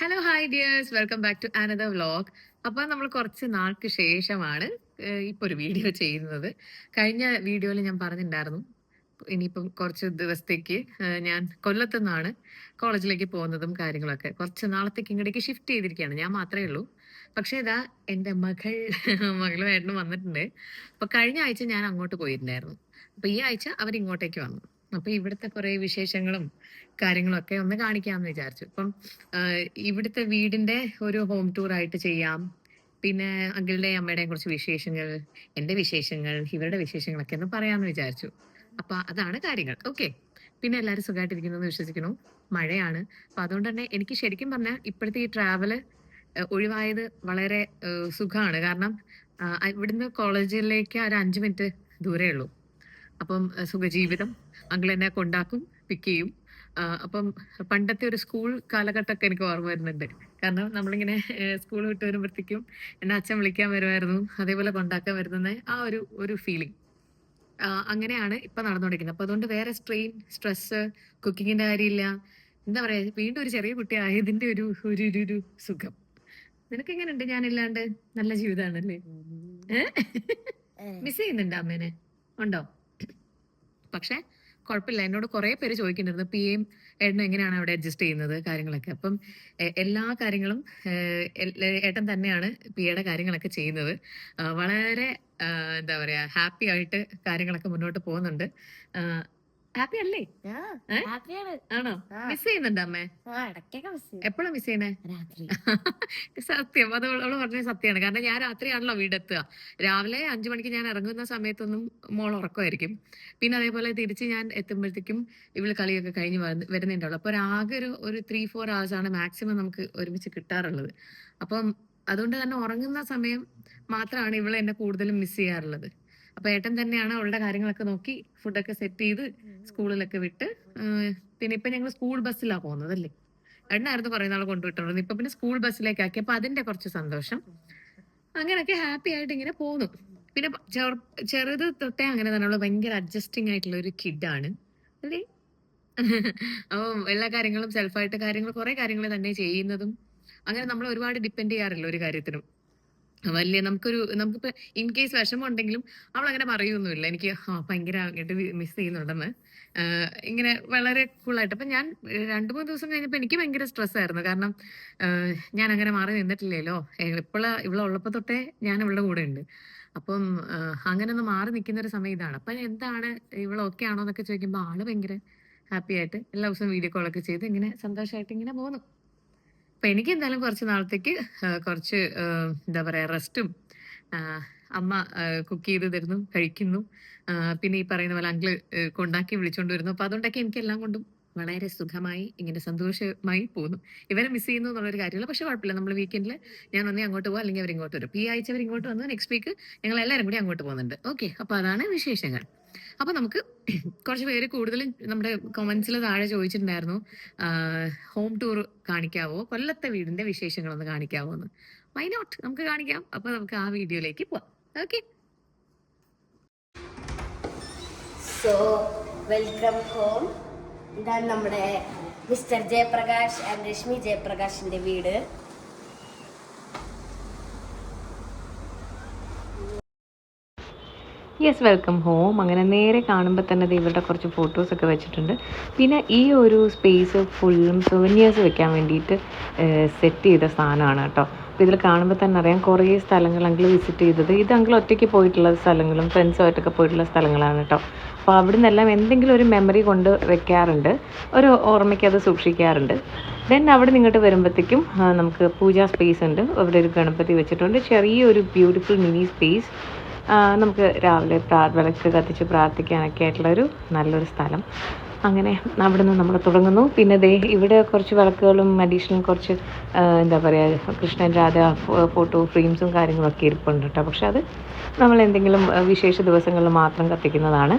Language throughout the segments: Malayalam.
Hello hi dears welcome back to another vlog. അപ്പോൾ നമ്മൾ കുറച്ച് നാൾക്ക് ശേഷമാണ് ഇപ്പോൾ ഒരു വീഡിയോ ചെയ്യുന്നത്. കഴിഞ്ഞ വീഡിയോയിൽ ഞാൻ പറഞ്ഞിട്ടുണ്ടായിരുന്നു ഇനിയിപ്പം കുറച്ച് ദിവസത്തേക്ക് ഞാൻ കൊല്ലത്തു നിന്നാണ് കോളേജിലേക്ക് പോകുന്നതും കാര്യങ്ങളൊക്കെ കുറച്ച് നാളത്തേക്ക് ഇങ്ങോട്ടേക്ക് ഷിഫ്റ്റ് ചെയ്തിരിക്കുകയാണ്. ഞാൻ മാത്രമേ ഉള്ളൂ. പക്ഷേ ഇതാ എൻ്റെ മകളും ഏട്ടനും വന്നിട്ടുണ്ട്. അപ്പോൾ കഴിഞ്ഞ ആഴ്ച ഞാൻ അങ്ങോട്ട് പോയിട്ടുണ്ടായിരുന്നു. അപ്പോൾ ഈ ആഴ്ച അവരിങ്ങോട്ടേക്ക് വന്നു. അപ്പോൾ ഇവിടുത്തെ കുറേ വിശേഷങ്ങളും കാര്യങ്ങളൊക്കെ ഒന്ന് കാണിക്കാമെന്ന് വിചാരിച്ചു. ഇപ്പം ഇവിടുത്തെ വീടിന്റെ ഒരു ഹോം ടൂർ ആയിട്ട് ചെയ്യാം. പിന്നെ അങ്കിളുടെയും അമ്മയുടെയും കുറച്ച് വിശേഷങ്ങൾ, എന്റെ വിശേഷങ്ങൾ, ഇവരുടെ വിശേഷങ്ങളൊക്കെ ഒന്ന് പറയാമെന്ന് വിചാരിച്ചു. അപ്പൊ അതാണ് കാര്യങ്ങൾ. ഓക്കെ. പിന്നെ എല്ലാവരും സുഖമായിട്ടിരിക്കുന്നു എന്ന് വിശ്വസിക്കുന്നു. മഴയാണ്. അപ്പൊ അതുകൊണ്ട് തന്നെ എനിക്ക് ശരിക്കും പറഞ്ഞാൽ ഇപ്പോഴത്തെ ഈ ട്രാവല് ഒഴിവായത് വളരെ സുഖമാണ്. കാരണം ഇവിടുന്ന് കോളേജിലേക്ക് ഒരു 5 മിനിറ്റ് ദൂരേ ഉള്ളൂ. അപ്പം സുഖജീവിതം. അങ്കിൾ എന്നെ കൊണ്ടാക്കും, പിക്ക് ചെയ്യും. അപ്പം പണ്ടത്തെ ഒരു സ്കൂൾ കാലഘട്ടമൊക്കെ എനിക്ക് ഓർമ്മ വരുന്നുണ്ട്. കാരണം നമ്മളിങ്ങനെ സ്കൂൾ വിട്ട് വരുമ്പോഴത്തേക്കും എന്നെ അച്ഛൻ വിളിക്കാൻ വരുമായിരുന്നു, അതേപോലെ കൊണ്ടാക്കാൻ വരുന്ന ആ ഒരു ഫീലിംഗ് അങ്ങനെയാണ് ഇപ്പൊ നടന്നുകൊണ്ടിരിക്കുന്നത്. അപ്പൊ അതുകൊണ്ട് വേറെ സ്ട്രെയിൻ, സ്ട്രെസ്, കുക്കിങ്ങിന്റെ കാര്യമില്ല. എന്താ പറയാ, വീണ്ടും ഒരു ചെറിയ കുട്ടി ആയതിന്റെ ഒരു ഒരു ഒരു ഒരു സുഖം. നിനക്ക് എങ്ങനെയുണ്ട് ഞാനില്ലാണ്ട്? നല്ല ജീവിതമാണല്ലേ? മിസ് ചെയ്യുന്നുണ്ട് അമ്മേനെ? ഉണ്ടോ? പക്ഷെ കുഴപ്പമില്ല. എന്നോട് കുറെ പേര് ചോദിക്കുന്നുണ്ടായിരുന്നു പിയും ഏട്ടനും എങ്ങനെയാണ് അവിടെ അഡ്ജസ്റ്റ് ചെയ്യുന്നത് കാര്യങ്ങളൊക്കെ. അപ്പം എല്ലാ കാര്യങ്ങളും ഏട്ടൻ തന്നെയാണ് പിയുടെ കാര്യങ്ങളൊക്കെ ചെയ്യുന്നത്. വളരെ എന്താ പറയാ, ഹാപ്പി ആയിട്ട് കാര്യങ്ങളൊക്കെ മുന്നോട്ട് പോകുന്നുണ്ട്. ഹാപ്പി അല്ലേ? ആണോ? മിസ് ചെയ്യുന്നുണ്ട് അമ്മേ? എപ്പോഴാ മിസ് ചെയ്യണേ? സത്യം, അത് അവള് പറഞ്ഞ സത്യമാണ്. കാരണം ഞാൻ രാത്രിയാണല്ലോ വീടെത്തുക. രാവിലെ 5 മണിക്ക് ഞാൻ ഇറങ്ങുന്ന സമയത്തൊന്നും മോൾ ഉറക്കമായിരിക്കും. പിന്നെ അതേപോലെ തിരിച്ച് ഞാൻ എത്തുമ്പോഴത്തേക്കും ഇവള് കളിയൊക്കെ കഴിഞ്ഞ് വരുന്നുണ്ടാവുള്ളൂ. അപ്പൊ ആകെ ഒരു 3-4 hours ആണ് മാക്സിമം നമുക്ക് ഒരുമിച്ച് കിട്ടാറുള്ളത്. അപ്പം അതുകൊണ്ട് തന്നെ ഉറങ്ങുന്ന സമയം മാത്രമാണ് ഇവളെ എന്നെ കൂടുതലും മിസ് ചെയ്യാറുള്ളത്. അപ്പൊ ഏട്ടൻ തന്നെയാണ് അവളുടെ കാര്യങ്ങളൊക്കെ നോക്കി ഫുഡൊക്കെ സെറ്റ് ചെയ്ത് സ്കൂളിലൊക്കെ വിട്ട്. പിന്നെ ഇപ്പൊ ഞങ്ങൾ സ്കൂൾ ബസ്സിലാണ് പോകുന്നത് അല്ലേ? ഏട്ടനായിരുന്നു കുറെ നാൾ കൊണ്ടുവിട്ടുള്ളത്. ഇപ്പൊ പിന്നെ സ്കൂൾ ബസ്സിലേക്ക് ആക്കി. അപ്പൊ അതിന്റെ കുറച്ച് സന്തോഷം. അങ്ങനെയൊക്കെ ഹാപ്പി ആയിട്ട് ഇങ്ങനെ പോകുന്നു. പിന്നെ ചെറുത് തൊട്ടേ അങ്ങനെ തന്നെയുള്ള ഭയങ്കര അഡ്ജസ്റ്റിംഗ് ആയിട്ടുള്ള ഒരു കിഡാണ് അല്ലേ? അപ്പം എല്ലാ കാര്യങ്ങളും സെൽഫായിട്ട് കുറെ കാര്യങ്ങൾ തന്നെ ചെയ്യുന്നതും. അങ്ങനെ നമ്മൾ ഒരുപാട് ഡിപ്പെൻഡ് ചെയ്യാറില്ല ഒരു കാര്യത്തിനും. നമുക്കിപ്പോ ഇൻ കേസ് വിഷമം ഉണ്ടെങ്കിലും അവൾ അങ്ങനെ പറയൊന്നുമില്ല. എനിക്ക് ഭയങ്കര അങ്ങോട്ട് മിസ് ചെയ്യുന്നുണ്ടെന്ന്. ഇങ്ങനെ വളരെ കൂളായിട്ട്. അപ്പൊ ഞാൻ 2-3 ദിവസം കഴിഞ്ഞപ്പോ എനിക്ക് ഭയങ്കര സ്ട്രെസ് ആയിരുന്നു. കാരണം ഞാൻ അങ്ങനെ മാറി നിന്നിട്ടില്ലല്ലോ. ഇവളുള്ളപ്പോ തൊട്ടേ ഞാൻ ഇവളുടെ കൂടെ ഉണ്ട്. അപ്പം അങ്ങനെ ഒന്ന് മാറി നിൽക്കുന്ന ഒരു സമയം ഇതാണ്. അപ്പൊ എന്താണ് ഇവളൊക്കെ ആണോ എന്നൊക്കെ ചോദിക്കുമ്പോ ആള് ഭയങ്കര ഹാപ്പി ആയിട്ട് എല്ലാ ദിവസവും വീഡിയോ കോളൊക്കെ ചെയ്ത് ഇങ്ങനെ സന്തോഷമായിട്ട് ഇങ്ങനെ പോകുന്നു. അപ്പൊ എനിക്ക് എന്തായാലും കുറച്ച് നാളത്തേക്ക് കുറച്ച് എന്താ പറയാ, റെസ്റ്റും. അമ്മ കുക്ക് ചെയ്ത് തരുന്നു, കഴിക്കുന്നു. പിന്നെ ഈ പറയുന്ന പോലെ അങ്കിള് കൊണ്ടാക്കി വിളിച്ചോണ്ട് വരുന്നു. അപ്പൊ അതുകൊണ്ടൊക്കെ എനിക്ക് എല്ലാം കൊണ്ടും വളരെ സുഖമായി ഇങ്ങനെ സന്തോഷമായി പോകുന്നു. ഇവരെ മിസ് ചെയ്യുന്നു എന്നുള്ളൊരു കാര്യമില്ല. പക്ഷെ കുഴപ്പമില്ല, നമ്മൾ വീക്കെൻഡിൽ ഞാൻ ഒന്നേ അങ്ങോട്ട് പോകാം, അല്ലെങ്കിൽ അവർ ഇങ്ങോട്ട് വരും. ഈ ആഴ്ച അവർ ഇങ്ങോട്ട് വന്നു, നെക്സ്റ്റ് വീക്ക് ഞങ്ങൾ എല്ലാവരും കൂടി അങ്ങോട്ട് പോകുന്നുണ്ട്. ഓക്കെ. അപ്പൊ അതാണ് വിശേഷങ്ങൾ. അപ്പൊ നമുക്ക് കുറച്ച് പേര് കൂടുതലും നമ്മുടെ കമന്റ്സിൽ താഴെ ചോദിച്ചിട്ടുണ്ടായിരുന്നു, ഹോം ടൂർ കാണിക്കാവോ, കൊല്ലത്തെ വീടിന്റെ വിശേഷങ്ങളൊന്ന് കാണിക്കാവോ എന്ന്. വൈ നോട്ട്, നമുക്ക് കാണിക്കാം. അപ്പൊ നമുക്ക് ആ വീഡിയോയിലേക്ക് പോവാം. ഓക്കെ. So welcome home. ഇതാണ് നമ്മുടെ മിസ്റ്റർ ജയപ്രകാശ് ആൻഡ് രശ്മി ജയപ്രകാശിന്റെ വീട്. Yes, welcome home. അങ്ങനെ നേരെ കാണുമ്പോൾ തന്നെ ഇവരുടെ കുറച്ച് ഫോട്ടോസൊക്കെ വെച്ചിട്ടുണ്ട്. പിന്നെ ഈ ഒരു സ്പേസ് ഫുള്ളും സുവനിയേഴ്സ് വെക്കാൻ വേണ്ടിയിട്ട് സെറ്റ് ചെയ്ത സാധനമാണ് കേട്ടോ. അപ്പോൾ ഇതിൽ കാണുമ്പോൾ തന്നെ അറിയാം കുറേ സ്ഥലങ്ങൾ അങ്കിൾ വിസിറ്റ് ചെയ്തത്. ഇത് അങ്കിൾ ഒറ്റയ്ക്ക് പോയിട്ടുള്ള സ്ഥലങ്ങളും ഫ്രണ്ട്സുമായിട്ടൊക്കെ പോയിട്ടുള്ള സ്ഥലങ്ങളാണ് കേട്ടോ. അപ്പോൾ അവിടെ നിന്നെല്ലാം എന്തെങ്കിലും ഒരു മെമ്മറി കൊണ്ട് വെക്കാറുണ്ട്, ഒരു ഓർമ്മയ്ക്ക് അത് സൂക്ഷിക്കാറുണ്ട്. ദെൻ അവിടെ നിങ്ങോട്ട് വരുമ്പോഴത്തേക്കും നമുക്ക് പൂജാ സ്പേസ് ഉണ്ട്. അവിടെ ഒരു ഗണപതി വെച്ചിട്ടുണ്ട്, ചെറിയൊരു ബ്യൂട്ടിഫുൾ മിനി സ്പേസ്. നമുക്ക് രാവിലെ വിളക്ക് കത്തിച്ച് പ്രാർത്ഥിക്കാനൊക്കെ ആയിട്ടുള്ളൊരു നല്ലൊരു സ്ഥലം. അങ്ങനെ അവിടെ നിന്ന് നമ്മൾ തുടങ്ങുന്നു. പിന്നെ ഇവിടെ കുറച്ച് വിളക്കുകളും അഡീഷണൽ കുറച്ച് എന്താ പറയുക, കൃഷ്ണൻ രാധ ഫോട്ടോ ഫ്രെയിംസും കാര്യങ്ങളൊക്കെ ഇരിപ്പുണ്ട് കേട്ടോ. പക്ഷെ അത് നമ്മൾ എന്തെങ്കിലും വിശേഷ ദിവസങ്ങളിൽ മാത്രം കത്തിക്കുന്നതാണ്.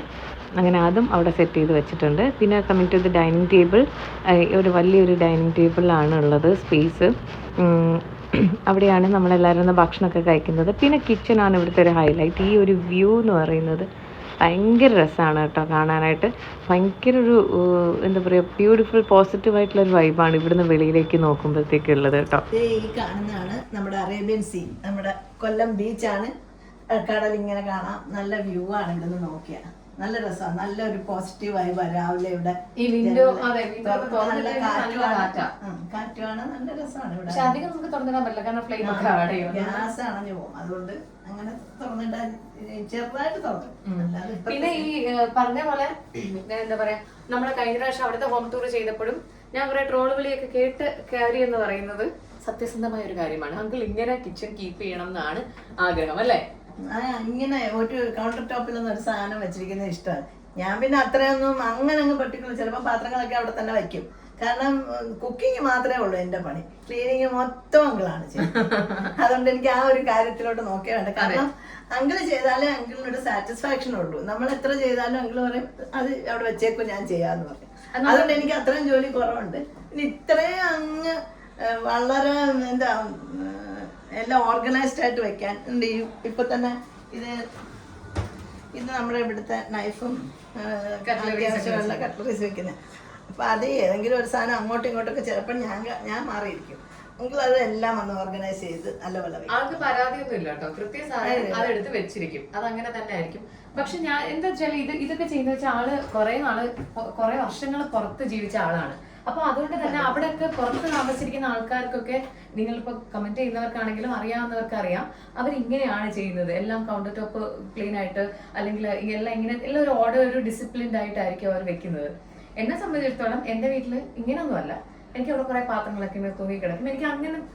അങ്ങനെ അതും അവിടെ സെറ്റ് ചെയ്ത് വെച്ചിട്ടുണ്ട്. പിന്നെ coming to the dining table, ഒരു വലിയൊരു ഡൈനിങ് ടേബിളാണ് ഉള്ളത് സ്പേസ്. അവിടെയാണ് നമ്മളെല്ലാവരും ഭക്ഷണമൊക്കെ കഴിക്കുന്നത്. പിന്നെ കിച്ചണാണ് ഇവിടുത്തെ ഒരു ഹൈലൈറ്റ്. ഈ ഒരു വ്യൂ എന്ന് പറയുന്നത് ഭയങ്കര രസമാണ് കേട്ടോ കാണാനായിട്ട്. ഭയങ്കര ഒരു എന്താ പറയുക, ബ്യൂട്ടിഫുൾ പോസിറ്റീവായിട്ടുള്ളൊരു വൈബാണ് ഇവിടുന്ന് വെളിയിലേക്ക് നോക്കുമ്പോഴത്തേക്കുള്ളത് കേട്ടോ. ഈ കാണുന്നതാണ് നമ്മുടെ അറേബ്യൻ സീ, നമ്മുടെ കൊല്ലം ബീച്ചാണ്. കടൽ ഇങ്ങനെ കാണാം, നല്ല വ്യൂ ആണ് ഇവിടുന്ന് നോക്കിയാൽ. നല്ല രസമാണ്, നല്ലൊരു പോസിറ്റീവ് വൈബാണ് രാവിലെ ഇവിടെ. ഈ വിൻഡോ നല്ല കാറ്റുമാണ്, നല്ല രസമാണ് ഇവിടെ. അധികം നമുക്ക് തുറന്നിടാൻ പറ്റില്ല, കാരണം ഫ്ലെയിം ഒക്കെ ഗ്യാസ് അണഞ്ഞു പോകും, അതുകൊണ്ട് അങ്ങനെ തുറന്നിടാൻ ചെറുതായിട്ട് തുറക്കും. പിന്നെ ഈ പറഞ്ഞ പോലെ എന്താ പറയാ, നമ്മളെ കഴിഞ്ഞ പ്രാവശ്യം അവിടുത്തെ ഹോം ടൂർ ചെയ്തപ്പോഴും ഞാൻ കുറെ ട്രോള് വിളിയൊക്കെ കേട്ട് കയറി എന്ന് പറയുന്നത് സത്യസന്ധമായ ഒരു കാര്യമാണ്. അങ്കിൾ ഇങ്ങനെ കിച്ചൺ കീപ്പ് ചെയ്യണം എന്നാണ് ആഗ്രഹം, അല്ലേ? ഇങ്ങനെ ഒരു കൗണ്ടർ ടോപ്പിലൊന്നും ഒരു സാധനം വെച്ചിരിക്കുന്നത് ഇഷ്ടമാണ്. ഞാൻ പിന്നെ അത്രയൊന്നും അങ്ങനെ അങ്ങ് പർട്ടിക്കുലർ, ചിലപ്പോൾ പാത്രങ്ങളൊക്കെ അവിടെ തന്നെ വയ്ക്കും. കാരണം കുക്കിംഗ് മാത്രമേ ഉള്ളൂ എൻ്റെ പണി, ക്ലീനിങ് മൊത്തം അങ്കിളാണ് ചെയ്യുന്നത്. അതുകൊണ്ട് എനിക്ക് ആ ഒരു കാര്യത്തിലോട്ട് നോക്കിയാൽ വേണ്ട. കാരണം അങ്കിള് ചെയ്താലേ അങ്കിളിനൊരു സാറ്റിസ്ഫാക്ഷൻ ഉള്ളൂ. നമ്മൾ എത്ര ചെയ്താലും അങ്കിള് പറയും അത് അവിടെ വെച്ചേക്കും, ഞാൻ ചെയ്യാന്ന് പറയും. അതുകൊണ്ട് എനിക്ക് അത്രയും ജോലി കുറവുണ്ട്. പിന്നെ ഇത്രയും അങ്ങ് വളരെ എന്താ എല്ലാം ഓർഗനൈസ്ഡ് ആയിട്ട് വെക്കാൻ ഉണ്ട്. ഇപ്പൊ തന്നെ ഇത് നമ്മുടെ ഇവിടുത്തെ നൈഫും അത്യാവശ്യമുള്ള കട്ട്ലറീസ് വെക്കുന്നത്. അപ്പൊ അത് ഏതെങ്കിലും ഒരു സാധനം അങ്ങോട്ടും ഇങ്ങോട്ടൊക്കെ ചിലപ്പോൾ ഞാൻ മാറിയിരിക്കും. എങ്കിൽ അത് എല്ലാം ഒന്ന് ഓർഗനൈസ് ചെയ്ത് നല്ലപോലെ ആൾക്ക് പരാതിയൊന്നും ഇല്ല കേട്ടോ, കൃത്യ സാധനം അതെടുത്ത് വെച്ചിരിക്കും, അത് അങ്ങനെ തന്നെ ആയിരിക്കും. പക്ഷെ ഞാൻ എന്താ വെച്ചാൽ ഇതൊക്കെ ചെയ്യുന്ന വെച്ചാൽ ആള് കുറെ വർഷങ്ങൾ പുറത്ത് ജീവിച്ച ആളാണ്. അപ്പൊ അതുകൊണ്ട് തന്നെ അവിടെയൊക്കെ പുറത്ത് താമസിച്ചിരിക്കുന്ന ആൾക്കാർക്കൊക്കെ, നിങ്ങളിപ്പോ കമന്റ് ചെയ്യുന്നവർക്കാണെങ്കിലും അറിയാവുന്നവർക്ക് അറിയാം, അവരിങ്ങനെയാണ് ചെയ്യുന്നത്. എല്ലാം കൗണ്ടർ ടോപ്പ് ക്ലീൻ ആയിട്ട്, അല്ലെങ്കിൽ എല്ലാം ഇങ്ങനെ എല്ലാം ഒരു ഓർഡർ, ഒരു ഡിസിപ്ലിൻഡ് ആയിട്ടായിരിക്കും അവർ വെക്കുന്നത്. എന്നെ സംബന്ധിച്ചിടത്തോളം എന്റെ വീട്ടില് ഇങ്ങനെയൊന്നുമല്ല. എനിക്ക് അവിടെ കുറെ പാത്രങ്ങളൊക്കെ ഇങ്ങനെ തൂങ്ങി കിടക്കും. എനിക്ക്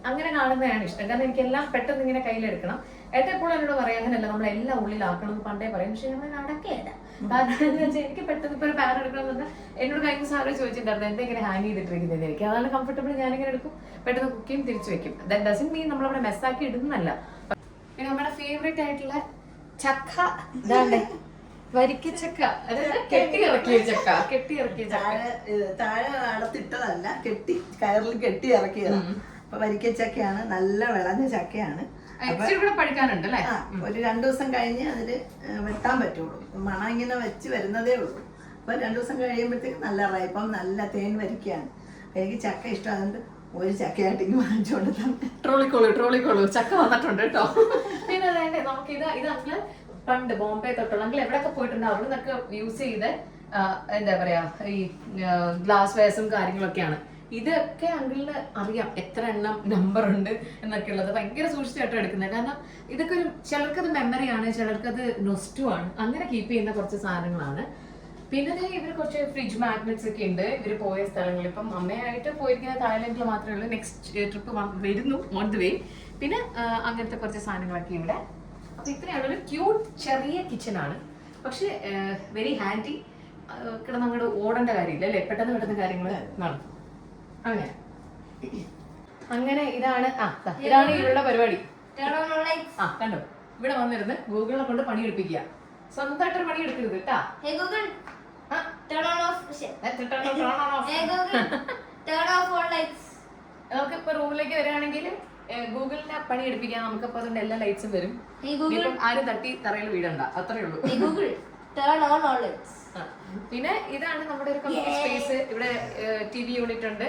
അങ്ങനെ കാണുന്നതാണ് ഇഷ്ടം. കാരണം എനിക്ക് എല്ലാം പെട്ടെന്ന് ഇങ്ങനെ കയ്യിലെടുക്കണം. ഏട്ടൻ എപ്പോഴും എന്നോട് പറയാം അങ്ങനെയല്ല, നമ്മളെല്ലാം ഉള്ളിലാക്കണം എന്ന് പണ്ടേ പറയും. പക്ഷെ നമ്മൾ നടക്കുകയില്ല. കാരണം എന്താ വെച്ചാൽ എനിക്ക് പെട്ടെന്ന് ഇപ്പൊ ഒരു പാൻ എടുക്കണം എന്ന് പറഞ്ഞാൽ എന്നോട് കഴിഞ്ഞ സാറ് ചോദിച്ചിട്ടുണ്ടായിരുന്നു എന്താ ഇങ്ങനെ ഹാങ് ചെയ്തിട്ടിരിക്കുന്നത്. എനിക്ക് അതാണ് കംഫർട്ടബിൾ. ഞാനിങ്ങനെ എടുക്കും, പെട്ടെന്ന് കുക്ക് ചെയ്യും, തിരിച്ചു വെക്കും. ദാറ്റ് ഡസന്റ് മീൻ നമ്മളവിടെ മെസ്സാക്കി ഇടുന്നല്ല. പിന്നെ നമ്മുടെ ഫേവറേറ്റ് ആയിട്ടുള്ള ചക്ക ഇതാണ്ടേ, വരിക്കച്ചക്ക, കെട്ടിയിറക്കിയ ചക്ക. താഴെ അടത്തിട്ടതല്ല, കയറിൽ കെട്ടി ഇറക്കിയതാണ്. അപ്പൊ വരിക്കച്ചക്കയാണ്, നല്ല വിളഞ്ഞ ചക്കയാണ്. പഠിക്കാനുണ്ട് അല്ലേ? ഒരു 2 ദിവസം കഴിഞ്ഞ് അതില് വെട്ടാൻ പറ്റുള്ളൂ. മണം ഇങ്ങനെ വെച്ച് വരുന്നതേ ഉള്ളൂ. അപ്പൊ 2 ദിവസം കഴിയുമ്പോഴത്തേക്ക് നല്ല റൈപ്പം, നല്ല തേൻ വരിക്കയാണ്. എനിക്ക് ചക്ക ഇഷ്ടം, അതുകൊണ്ട് ഒരു ചക്കയായിട്ട് ഇങ്ങനെ വാങ്ങിച്ചോണ്ട് തന്നെ. ട്രോളിക്കോളൂ ചക്ക വന്നിട്ടുണ്ട് കേട്ടോ. പിന്നെ അതായത് നമുക്ക് ഇത് അങ്കിള് പണ്ട് ബോംബെ തൊട്ടുള്ള അങ്കിൾ എവിടെയൊക്കെ പോയിട്ടുണ്ട് അവിടെ നിന്നൊക്കെ യൂസ് ചെയ്ത് എന്താ പറയാ ഈ ഗ്ലാസ് വെയർസും കാര്യങ്ങളൊക്കെയാണ്. ഇതൊക്കെ അങ്കിളിന് അറിയാം എത്ര എണ്ണം നമ്പർ ഉണ്ട് എന്നൊക്കെ ഉള്ളത്. ഭയങ്കര സൂക്ഷിച്ചായിട്ട് എടുക്കുന്നത്. കാരണം ഇതൊക്കെ ചിലർക്കത് മെമ്മറിയാണ്, ചിലർക്കത് നൊസ്റ്റുമാണ്. അങ്ങനെ കീപ്പ് ചെയ്യുന്ന കുറച്ച് സാധനങ്ങളാണ്. പിന്നെ ഇവർ കുറച്ച് ഫ്രിഡ്ജ് മാഗ്നറ്റ്സ് ഒക്കെ ഉണ്ട്. ഇവർ പോയ സ്ഥലങ്ങളിൽ ഇപ്പം അമ്മയായിട്ട് പോയിരിക്കുന്ന തായ്ലൻഡിൽ മാത്രമേ ഉള്ളൂ. നെക്സ്റ്റ് ട്രിപ്പ് വരുന്നു ഓൺ ദി വേ. പിന്നെ അങ്ങനത്തെ കുറച്ച് സാധനങ്ങളൊക്കെ ഇവിടെ. അപ്പൊ ഇത്രയാണൊരു ക്യൂട്ട് ചെറിയ കിച്ചണാണ്. പക്ഷെ വെരി ഹാൻഡി. കിടന്ന് അങ്ങോട്ട് ഓടേണ്ട കാര്യമില്ല അല്ലേ, പെട്ടെന്ന് കാര്യങ്ങൾ നടക്കും. അങ്ങനെ ഇതാണ് ഇവരുടെ പരിപാടി. കണ്ടോ, ഇവിടെ വന്നിരുന്ന് ഗൂഗിളിനെ കൊണ്ട് പണിയെടുപ്പിക്കുക. സ്വന്തമായിട്ടൊരു പണി എടുക്കരുത് കേട്ടാ. നമുക്ക് ഇപ്പൊ റൂമിലേക്ക് വരികയാണെങ്കിൽ ഗൂഗിളിനെ പണി എടുപ്പിക്കാൻ നമുക്കപ്പോ അതുകൊണ്ട് എല്ലാ ലൈറ്റ്സും വരും. ആരും തട്ടി തറയിൽ വീടണ്ട, അത്രേ ഉള്ളൂ. പിന്നെ ഇതാണ് നമ്മുടെ ഒരു കമ്പ്യൂട്ടർ സ്പേസ്. ഇവിടെ TV യൂണിറ്റ് ഉണ്ട്.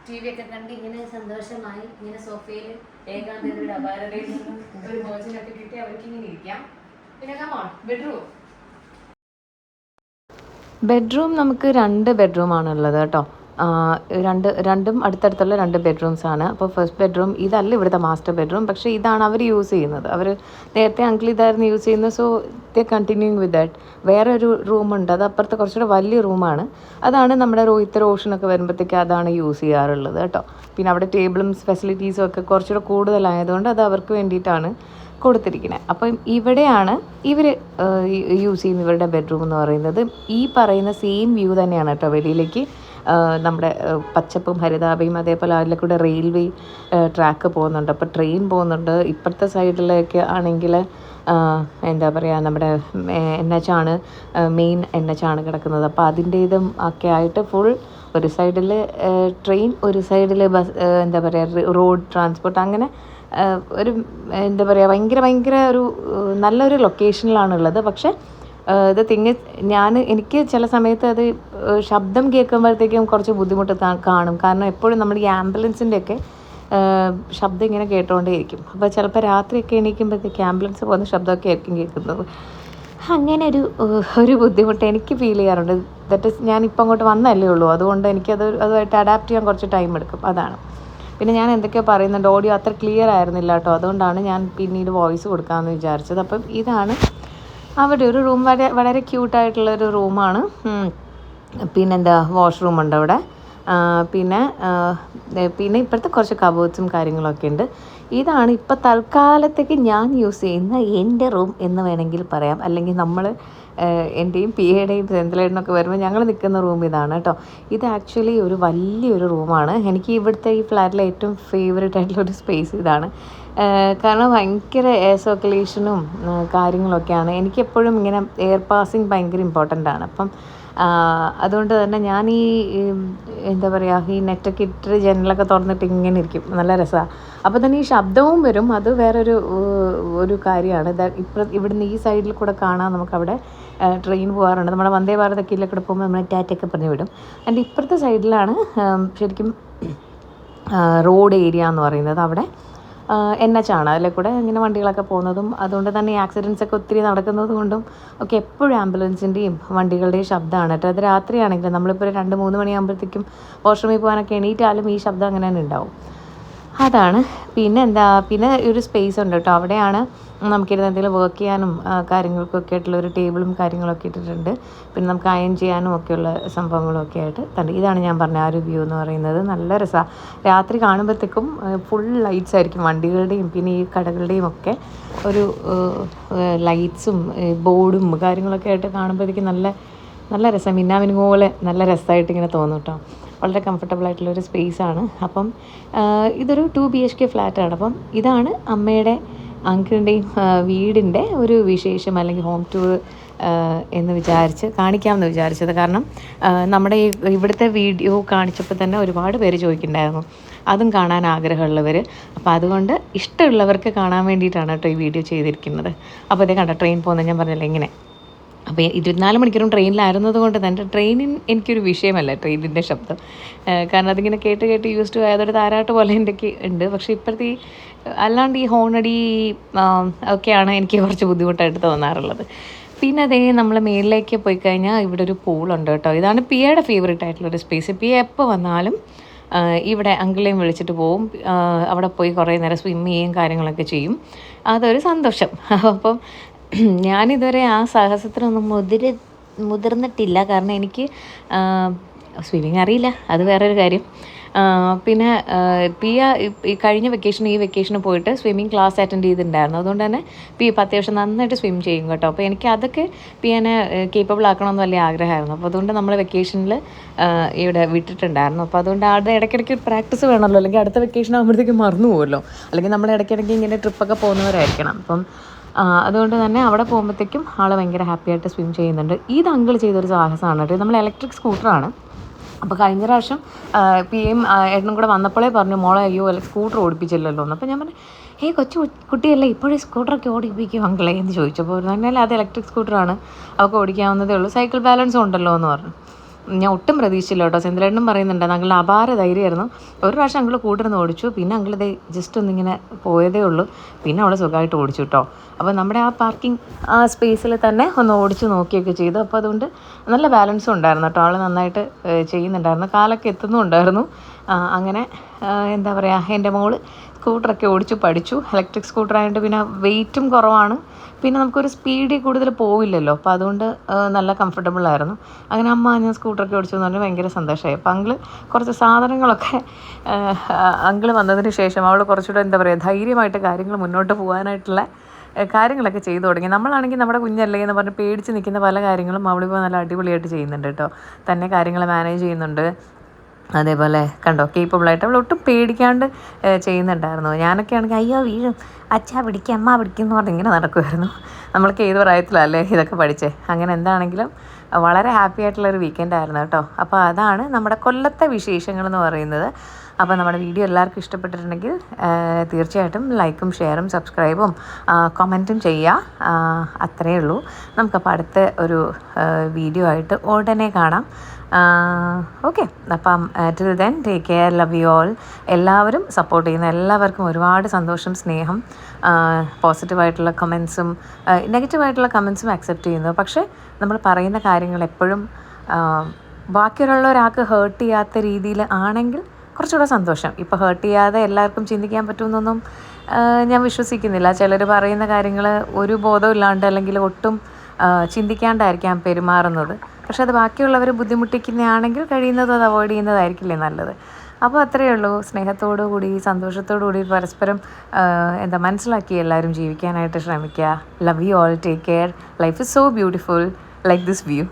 TV ഒക്കെ കണ്ട് ഇങ്ങനെ സന്തോഷമായി ഇങ്ങനെ സോഫയിൽ ഏകാന്തതയുടെ അപാരതയിൽ നിന്നും ഒരു മോചനൊക്കെ കിട്ടി അവർക്ക് ഇങ്ങനെ ഇരിക്കാം. പിന്നെ കമോൺ ബെഡ്റൂം നമുക്ക് 2 ബെഡ്റൂമാണുള്ളത് കേട്ടോ. രണ്ടും അടുത്തടുത്തുള്ള 2 ബെഡ്റൂംസ് ആണ്. അപ്പോൾ ഫസ്റ്റ് ബെഡ്റൂം ഇതല്ല ഇവിടുത്തെ മാസ്റ്റർ ബെഡ്റൂം, പക്ഷേ ഇതാണ് അവർ യൂസ് ചെയ്യുന്നത്. അവർ നേരത്തെ അങ്കിൾ ഇതായിരുന്നു യൂസ് ചെയ്യുന്നത്. So they continuing with that. വേറെ ഒരു റൂമുണ്ട്, അത് അപ്പുറത്തെ കുറച്ചുകൂടെ വലിയ റൂമാണ്. അതാണ് നമ്മുടെ രോഹിത് റോഷനൊക്കെ വരുമ്പോഴത്തേക്ക് അതാണ് യൂസ് ചെയ്യാറുള്ളത് കേട്ടോ. പിന്നെ അവിടെ ടേബിളും ഫെസിലിറ്റീസും ഒക്കെ കുറച്ചുകൂടെ കൂടുതലായതുകൊണ്ട് അത് അവർക്ക് വേണ്ടിയിട്ടാണ് കൊടുത്തിരിക്കുന്നത്. അപ്പം ഇവിടെയാണ് ഇവർ യൂസ് ചെയ്യുന്ന ഇവരുടെ ബെഡ്റൂം എന്ന് പറയുന്നത്. ഈ പറയുന്ന സെയിം വ്യൂ തന്നെയാണ് കേട്ടോ വെളിയിലേക്ക്. നമ്മുടെ പച്ചപ്പും ഹരിതാഭയും അതേപോലെ അതിലെ കൂടെ റെയിൽവേ ട്രാക്ക് പോകുന്നുണ്ട്. അപ്പോൾ ട്രെയിൻ പോകുന്നുണ്ട്. ഇപ്പോഴത്തെ സൈഡിലേക്ക് ആണെങ്കിൽ എന്താ പറയുക, നമ്മുടെ NH ആണ്, മെയിൻ NH ആണ് കിടക്കുന്നത്. അപ്പോൾ അതിൻ്റെ ഇതും ഒക്കെ ആയിട്ട് ഫുൾ ഒരു സൈഡിൽ ട്രെയിൻ, ഒരു സൈഡിൽ ബസ്, എന്താ പറയുക റോഡ് ട്രാൻസ്പോർട്ട്, അങ്ങനെ ഒരു എന്താ പറയുക ഭയങ്കര ഒരു നല്ലൊരു ലൊക്കേഷനിലാണുള്ളത്. പക്ഷേ ഇത് എനിക്ക് ചില സമയത്ത് അത് ശബ്ദം കേൾക്കുമ്പോഴത്തേക്കും കുറച്ച് ബുദ്ധിമുട്ട് കാണും. കാരണം എപ്പോഴും നമ്മൾ ഈ ആംബുലൻസിൻ്റെയൊക്കെ ശബ്ദം ഇങ്ങനെ കേട്ടുകൊണ്ടേയിരിക്കും. അപ്പോൾ ചിലപ്പോൾ രാത്രിയൊക്കെ എണീക്കുമ്പോഴത്തേക്ക് ആംബുലൻസ് പോകുന്ന ശബ്ദമൊക്കെ ആയിരിക്കും കേൾക്കുന്നത്. അങ്ങനെ ഒരു ബുദ്ധിമുട്ട് എനിക്ക് ഫീൽ ചെയ്യാറുണ്ട്. ദാറ്റ് ഇസ് ഞാനിപ്പോൾ അങ്ങോട്ട് വന്നല്ലേ ഉള്ളൂ, അതുകൊണ്ട് അതുമായിട്ട് അഡാപ്റ്റ് ചെയ്യാൻ കുറച്ച് ടൈം എടുക്കും, അതാണ്. പിന്നെ ഞാൻ എന്തൊക്കെയോ പറയുന്നുണ്ട്, ഓഡിയോ അത്ര ക്ലിയർ ആയിരുന്നില്ല കേട്ടോ, അതുകൊണ്ടാണ് ഞാൻ പിന്നീട് വോയിസ് കൊടുക്കാമെന്ന് വിചാരിച്ചത്. അപ്പം ഇതാണ് അവിടെ ഒരു റൂം, വളരെ ക്യൂട്ടായിട്ടുള്ളൊരു റൂമാണ്. പിന്നെന്താ വാഷ്റൂം ഉണ്ട് അവിടെ. പിന്നെ ഇപ്പോഴത്തെ കുറച്ച് കബോർഡ്സും കാര്യങ്ങളൊക്കെ ഉണ്ട്. ഇതാണ് ഇപ്പോൾ തൽക്കാലത്തേക്ക് ഞാൻ യൂസ് ചെയ്യുന്ന എൻ്റെ റൂം എന്ന് വേണമെങ്കിൽ പറയാം. അല്ലെങ്കിൽ നമ്മൾ എൻ്റെയും പിയുടെയും സെന്തിലേട്ടനൊക്കെ വരുമ്പോൾ ഞങ്ങൾ നിൽക്കുന്ന റൂം ഇതാണ് കേട്ടോ. ഇത് ആക്ച്വലി ഒരു വലിയൊരു റൂമാണ്. എനിക്ക് ഇവിടുത്തെ ഈ ഫ്ലാറ്റിലെ ഏറ്റവും ഫേവറേറ്റ് ആയിട്ടുള്ളൊരു സ്പേസ് ഇതാണ്. കാരണം ഭയങ്കര എയർ സർക്കുലേഷനും കാര്യങ്ങളൊക്കെയാണ്. എനിക്കെപ്പോഴും ഇങ്ങനെ എയർ പാസിങ് ഭയങ്കര ഇമ്പോർട്ടൻ്റ് ആണ്. അപ്പം അതുകൊണ്ട് തന്നെ ഞാൻ എന്താ പറയുക, ഈ നെറ്റൊക്കെ ഇട്ടിട്ട് ജനലൊക്കെ തുറന്നിട്ട് ഇങ്ങനെ ഇരിക്കും, നല്ല രസമാണ്. അപ്പോൾ തന്നെ ഈ ശബ്ദവും വരും, അത് വേറൊരു കാര്യമാണ്. ഇവിടുന്ന് ഈ സൈഡിൽ കൂടെ കാണാൻ നമുക്കവിടെ ട്രെയിൻ പോകാറുണ്ട്. നമ്മുടെ വന്ദേ ഭാരതൊക്കെ ഇതിൽ കൂടെ പോകുമ്പോൾ നമ്മൾ ടാറ്റയൊക്കെ പറഞ്ഞു വിടും. അതിൻ്റെ ഇപ്പുറത്തെ സൈഡിലാണ് ശരിക്കും റോഡ് ഏരിയ എന്ന് പറയുന്നത്. അവിടെ NH ആണ്, അതിലെ കൂടെ ഇങ്ങനെ വണ്ടികളൊക്കെ പോകുന്നതും അതുകൊണ്ട് തന്നെ ഈ ആക്സിഡൻസ് ഒക്കെ ഒത്തിരി നടക്കുന്നത് കൊണ്ടും ഒക്കെ എപ്പോഴും ആംബുലൻസിൻ്റെയും വണ്ടികളുടെയും ശബ്ദമാണ് കേട്ടോ. അത് രാത്രിയാണെങ്കിലും നമ്മളിപ്പോൾ 2-3 മണിയാകുമ്പോഴത്തേക്കും വാഷ്റൂമിൽ പോകാനൊക്കെ എണീറ്റാലും ഈ ശബ്ദം അങ്ങനെ തന്നെ ഉണ്ടാവും. അതാണ്. പിന്നെ ഒരു സ്പേസ് ഉണ്ട് കേട്ടോ, അവിടെയാണ് നമുക്കിരുന്ന് എന്തെങ്കിലും വർക്ക് ചെയ്യാനും കാര്യങ്ങൾക്കൊക്കെ ആയിട്ടുള്ള ഒരു ടേബിളും കാര്യങ്ങളൊക്കെ ഇട്ടിട്ടുണ്ട്. പിന്നെ നമുക്ക് അയൺ ചെയ്യാനും ഒക്കെയുള്ള സംഭവങ്ങളൊക്കെ ആയിട്ട് തന്നെ. ഇതാണ് ഞാൻ പറഞ്ഞ ആ ഒരു വ്യൂ എന്ന് പറയുന്നത്. നല്ല രസമാണ്. രാത്രി കാണുമ്പോഴത്തേക്കും ഫുൾ ലൈറ്റ്സ് ആയിരിക്കും, വണ്ടികളുടെയും പിന്നെ ഈ കടകളുടെയും ഒക്കെ ഒരു ലൈറ്റ്സും ബോർഡും കാര്യങ്ങളൊക്കെ ആയിട്ട് കാണുമ്പോഴത്തേക്കും നല്ല രസം, മിന്നാമിനുങ്ങ പോലെ നല്ല രസമായിട്ട് ഇങ്ങനെ തോന്നും കേട്ടോ. വളരെ കംഫർട്ടബിൾ ആയിട്ടുള്ളൊരു സ്പേസാണ്. അപ്പം ഇതൊരു 2 BHK ഫ്ലാറ്റാണ്. അപ്പം ഇതാണ് അമ്മയുടെ അങ്കിളിൻ്റെയും വീടിൻ്റെ ഒരു വിശേഷം അല്ലെങ്കിൽ ഹോം ടൂർ എന്ന് കാണിക്കാമെന്ന് വിചാരിച്ചത്. കാരണം നമ്മുടെ ഇവിടുത്തെ വീഡിയോ കാണിച്ചപ്പോൾ തന്നെ ഒരുപാട് പേര് ചോദിക്കുന്നുണ്ടായിരുന്നു അതും കാണാൻ ആഗ്രഹമുള്ളവർ. അപ്പോൾ അതുകൊണ്ട് ഇഷ്ടമുള്ളവർക്ക് കാണാൻ വേണ്ടിയിട്ടാണ് കേട്ടോ ഈ വീഡിയോ ചെയ്തിരിക്കുന്നത്. അപ്പോൾ ഇതേ കണ്ടോ ട്രെയിൻ പോകുന്നത്, ഞാൻ പറഞ്ഞില്ല ഇങ്ങനെ. അപ്പോൾ 24 മണിക്കൂറും ട്രെയിനിലായിരുന്നത് കൊണ്ട് തന്നെ ട്രെയിനിൻ എനിക്കൊരു വിഷയമല്ല ട്രെയിനിൻ്റെ ശബ്ദം. കാരണം അതിങ്ങനെ കേട്ട് യൂസ് ആയതൊരു താരാട്ട് പോലെ എനിക്ക് ഉണ്ട്. പക്ഷേ ഇപ്പോഴത്തെ അല്ലാണ്ട് ഈ ഹോണടി ഒക്കെയാണ് എനിക്ക് കുറച്ച് ബുദ്ധിമുട്ടായിട്ട് തോന്നാറുള്ളത്. പിന്നെ അതേ നമ്മൾ മേളിലേക്ക് പോയി കഴിഞ്ഞാൽ ഇവിടെ ഒരു പൂളുണ്ട് കേട്ടോ. ഇതാണ് പിയയുടെ ഫേവറേറ്റ് ആയിട്ടുള്ളൊരു സ്പേസ്. പിയ എപ്പോൾ വന്നാലും ഇവിടെ അങ്കിളെയും വിളിച്ചിട്ട് പോവും. അവിടെ പോയി കുറേ നേരം സ്വിം ചെയ്യുകയും കാര്യങ്ങളൊക്കെ ചെയ്യും. അതൊരു സന്തോഷം. അപ്പം ഞാനിതുവരെ ആ സാഹസത്തിനൊന്നും മുതിർന്നിട്ടില്ല. കാരണം എനിക്ക് സ്വിമ്മിങ് അറിയില്ല, അത് വേറൊരു കാര്യം. പിന്നെ പിയ ഈ കഴിഞ്ഞ ഈ വെക്കേഷന് പോയിട്ട് സ്വിമ്മിങ് ക്ലാസ് അറ്റൻഡ് ചെയ്തിട്ടുണ്ടായിരുന്നു. അതുകൊണ്ട് തന്നെ ഇപ്പോൾ അത്യാവശ്യം നന്നായിട്ട് സ്വിം ചെയ്യും കേട്ടോ. അപ്പോൾ എനിക്ക് അതൊക്കെ പിയനെ കേപ്പബിൾ ആക്കണമെന്ന് വലിയ ആഗ്രഹമായിരുന്നു. അപ്പോൾ അതുകൊണ്ട് നമ്മൾ വെക്കേഷനിൽ ഇവിടെ വിട്ടിട്ടുണ്ടായിരുന്നു. അപ്പോൾ അതുകൊണ്ട് അവിടെ ഇടയ്ക്കിടയ്ക്ക് പ്രാക്ടീസ് വേണമല്ലോ, അല്ലെങ്കിൽ അടുത്ത വെക്കേഷൻ ആകുമ്പോഴത്തേക്കും മറന്നു പോകുമല്ലോ. അല്ലെങ്കിൽ നമ്മൾ ഇടയ്ക്കിടയ്ക്ക് ഇങ്ങനെ ട്രിപ്പൊക്കെ പോകുന്നവരായിരിക്കണം. അപ്പം അതുകൊണ്ട് തന്നെ അവിടെ പോകുമ്പോഴത്തേക്കും ആൾ ഭയങ്കര ഹാപ്പിയായിട്ട് സ്വിം ചെയ്യുന്നുണ്ട്. ഇത് അങ്കിൾ ചെയ്തൊരു സാഹസമാണ് കേട്ടോ. നമ്മൾ ഇലക്ട്രിക് സ്കൂട്ടറാണ്. അപ്പോൾ കഴിഞ്ഞ പ്രാവശ്യം പിയും ഏട്ടനും കൂടെ വന്നപ്പോഴേ പറഞ്ഞു, മോളെ അയ്യോ സ്കൂട്ടർ ഓടിപ്പിച്ചില്ലല്ലോ എന്ന്. അപ്പോൾ ഞാൻ പറഞ്ഞു, കുട്ടിയല്ലേ ഇപ്പോഴും സ്കൂട്ടറൊക്കെ ഓടിപ്പിക്കും അങ്കിളെ എന്ന് ചോദിച്ചപ്പോൾ പറഞ്ഞാൽ അത് ഇലക്ട്രിക് സ്കൂട്ടറാണ്, അവൾക്ക് ഓടിക്കാവുന്നതേ ഉള്ളൂ, സൈക്കിൾ ബാലൻസും ഉണ്ടല്ലോ എന്ന് പറഞ്ഞു. ഞാൻ ഒട്ടും പ്രതീക്ഷിച്ചില്ല കേട്ടോ. സെന്തിലേട്ടനും പറയുന്നുണ്ട് അങ്കിളിന് അപാര ധൈര്യമായിരുന്നു. ഒരു പ്രാവശ്യം അങ്കിൾ കൂട്ടിരുന്ന് ഓടിച്ചു, പിന്നെ അങ്കിളിത് ജസ്റ്റ് ഒന്നിങ്ങനെ പോയതേ ഉള്ളൂ, പിന്നെ അവൾ സുഖമായിട്ട് ഓടിച്ചു കേട്ടോ. അപ്പോൾ നമ്മുടെ ആ പാർക്കിംഗ് ആ സ്പേസിൽ തന്നെ ഒന്ന് ഓടിച്ച് നോക്കിയൊക്കെ ചെയ്തു. അപ്പോൾ അതുകൊണ്ട് നല്ല ബാലൻസും ഉണ്ടായിരുന്നു കേട്ടോ. ആൾ നന്നായിട്ട് ചെയ്യുന്നുണ്ടായിരുന്നു, കാലൊക്കെ എത്തുന്നുണ്ടായിരുന്നു. അങ്ങനെ എന്താ പറയുക, എൻ്റെ മോള് സ്കൂട്ടറൊക്കെ ഓടിച്ച് പഠിച്ചു. ഇലക്ട്രിക് സ്കൂട്ടറായതുകൊണ്ട് പിന്നെ വെയിറ്റും കുറവാണ്, പിന്നെ നമുക്കൊരു സ്പീഡിൽ കൂടുതൽ പോവില്ലല്ലോ. അപ്പോൾ അതുകൊണ്ട് നല്ല കംഫർട്ടബിളായിരുന്നു. അങ്ങനെ അമ്മ ഞാൻ സ്കൂട്ടറൊക്കെ ഓടിച്ചു എന്ന് പറഞ്ഞാൽ ഭയങ്കര സന്തോഷമായി. അപ്പോൾ അങ്കിള് കുറച്ച് സാധനങ്ങളൊക്കെ അങ്കിള് വന്നതിന് ശേഷം അവൾ കുറച്ചുകൂടെ എന്താ പറയുക ധൈര്യമായിട്ട് കാര്യങ്ങൾ മുന്നോട്ട് പോകാനായിട്ടുള്ള കാര്യങ്ങളൊക്കെ ചെയ്തു തുടങ്ങി. നമ്മളാണെങ്കിൽ നമ്മുടെ കുഞ്ഞല്ലേ എന്ന് പറഞ്ഞ് പേടിച്ച് നിൽക്കുന്ന പല കാര്യങ്ങളും അവളിപ്പോൾ നല്ല അടിപൊളിയായിട്ട് ചെയ്യുന്നുണ്ട് കേട്ടോ. തന്നെ കാര്യങ്ങൾ മാനേജ് ചെയ്യുന്നുണ്ട്. അതേപോലെ കണ്ടോ കേപ്പബിളായിട്ട് അവൾ ഒട്ടും പേടിക്കാണ്ട് ചെയ്യുന്നുണ്ടായിരുന്നു. ഞാനൊക്കെ ആണെങ്കിൽ അയ്യോ വീഴും, അച്ഛാ പിടിക്കുക, അമ്മ പിടിക്കും എന്ന് പറഞ്ഞ് ഇങ്ങനെ നടക്കുമായിരുന്നു. നമ്മൾക്ക് ഏത് പ്രായത്തിലല്ലേ ഇതൊക്കെ പഠിച്ചേ. അങ്ങനെ എന്താണെങ്കിലും വളരെ ഹാപ്പി ആയിട്ടുള്ളൊരു വീക്കെൻഡായിരുന്നു കേട്ടോ. അപ്പോൾ അതാണ് നമ്മുടെ കൊല്ലത്തെ വിശേഷങ്ങൾ എന്ന് പറയുന്നത്. അപ്പോൾ നമ്മുടെ വീഡിയോ എല്ലാവർക്കും ഇഷ്ടപ്പെട്ടിട്ടുണ്ടെങ്കിൽ തീർച്ചയായിട്ടും ലൈക്കും ഷെയറും സബ്സ്ക്രൈബും കമൻറ്റും ചെയ്യുക. അത്രയേ ഉള്ളൂ. നമുക്കപ്പോൾ അടുത്ത ഒരു വീഡിയോ ആയിട്ട് ഉടനെ കാണാം. ഓക്കെ, അപ്പം till then take care, love you all. എല്ലാവരും സപ്പോർട്ട് ചെയ്യുന്ന എല്ലാവർക്കും ഒരുപാട് സന്തോഷം, സ്നേഹം. പോസിറ്റീവായിട്ടുള്ള കമൻസും നെഗറ്റീവായിട്ടുള്ള കമൻസും അക്സെപ്റ്റ് ചെയ്യുന്നു. പക്ഷേ നമ്മൾ പറയുന്ന കാര്യങ്ങൾ എപ്പോഴും ബാക്കിയുള്ള ഒരാൾക്ക് ഹേർട്ട് ചെയ്യാത്ത രീതിയിൽ ആണെങ്കിൽ കുറച്ചുകൂടെ സന്തോഷം. ഇപ്പോൾ ഹേർട്ട് ചെയ്യാതെ എല്ലാവർക്കും ചിന്തിക്കാൻ പറ്റുമെന്നൊന്നും ഞാൻ വിശ്വസിക്കുന്നില്ല. ചിലർ പറയുന്ന കാര്യങ്ങൾ ഒരു ബോധവും ഇല്ലാണ്ട് അല്ലെങ്കിൽ ഒട്ടും ചിന്തിക്കാണ്ടായിരിക്കാം പെരുമാറുന്നത്. പക്ഷെ അത് ബാക്കിയുള്ളവർ ബുദ്ധിമുട്ടിക്കുന്നതാണെങ്കിൽ കഴിയുന്നത് അത് അവോയ്ഡ് ചെയ്യുന്നതായിരിക്കില്ലേ നല്ലത്. അപ്പോൾ അത്രയേ ഉള്ളൂ. സ്നേഹത്തോടു കൂടി സന്തോഷത്തോടു കൂടി പരസ്പരം മനസ്സിലാക്കി എല്ലാവരും ജീവിക്കാനായിട്ട് ശ്രമിക്കുക. Love you all, take care. Life is so beautiful like this view.